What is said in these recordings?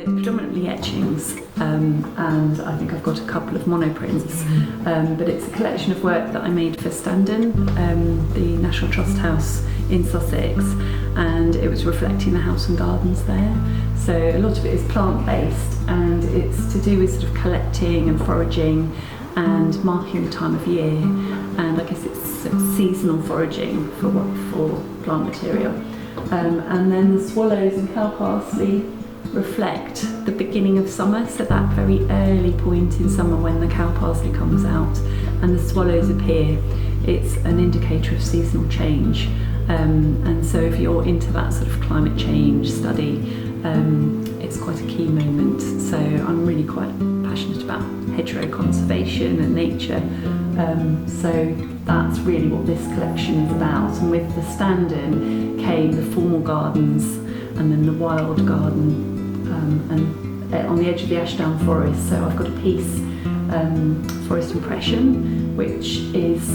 it's predominantly etchings, and I think I've got a couple of monoprints, but it's a collection of work that I made for Standon, the National Trust House in Sussex, and it was reflecting the house and gardens there. So a lot of it is plant-based, and it's to do with sort of collecting and foraging and marking the time of year, and I guess it's sort of seasonal foraging for plant material. And then the swallows and cow parsley reflect the beginning of summer, so that very early point in summer when the cow parsley comes out and the swallows appear. It's an indicator of seasonal change, and so if you're into that sort of climate change study, it's quite a key moment. So I'm really quite passionate about hedgerow conservation and nature, so that's really what this collection is about. And with the Standon came the formal gardens and then the wild garden, and on the edge of the Ashdown Forest. So I've got a piece, Forest Impression, which is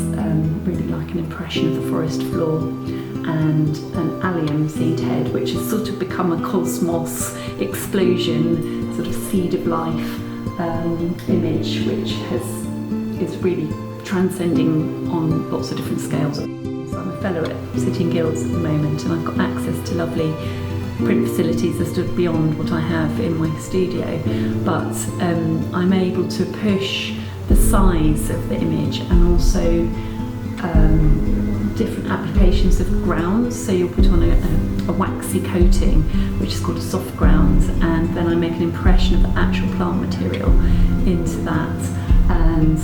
really like an impression of the forest floor, and an allium seed head, which has sort of become a cosmos explosion, sort of seed of life image, which is really transcending on lots of different scales. So I'm a fellow at City and Guilds at the moment, and I've got access to lovely print facilities that are beyond what I have in my studio, but I'm able to push the size of the image and also different applications of grounds. So you'll put on a waxy coating, which is called a soft ground, and then I make an impression of the actual plant material into that and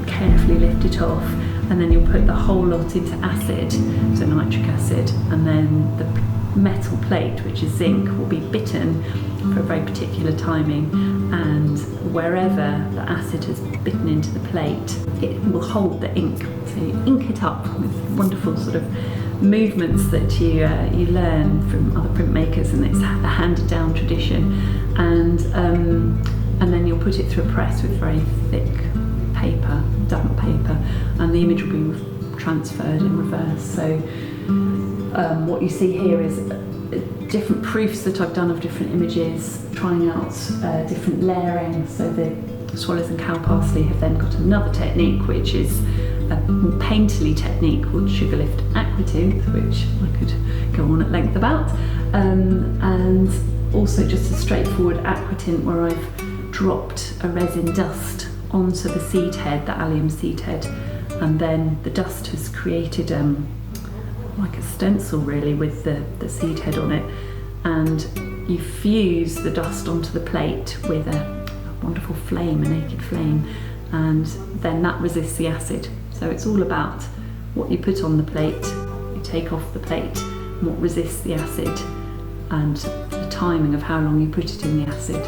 carefully lift it off, and then you'll put the whole lot into acid, so nitric acid, and then the metal plate, which is zinc, will be bitten for a very particular timing, and wherever the acid has bitten into the plate, it will hold the ink. So you ink it up with wonderful sort of movements that you learn from other printmakers, and it's a handed down tradition, and then you'll put it through a press with very thick paper, damp paper, and the image will be transferred in reverse. So what you see here is different proofs that I've done of different images, trying out different layering. So the swallows and cow parsley have then got another technique, which is a more painterly technique called sugar lift aquatooth, which I could go on at length about, and also just a straightforward aquatint where I've dropped a resin dust onto the seed head, the allium seed head, and then the dust has created like a stencil really with the seed head on it, and you fuse the dust onto the plate with a wonderful flame, a naked flame, and then that resists the acid. So it's all about what you put on the plate, you take off the plate, and what resists the acid, and the timing of how long you put it in the acid,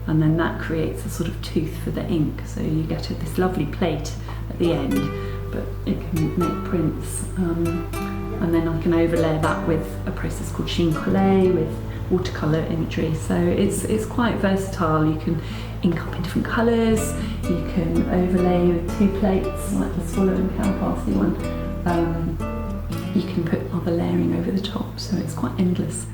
and then that creates a sort of tooth for the ink. So you get this lovely plate at the end, but it can make prints. And then I can overlay that with a process called sheen collé with watercolour imagery. So it's quite versatile. You can ink up in different colours, you can overlay with two plates like the swallow and cow parsley one. You can put other layering over the top, so it's quite endless.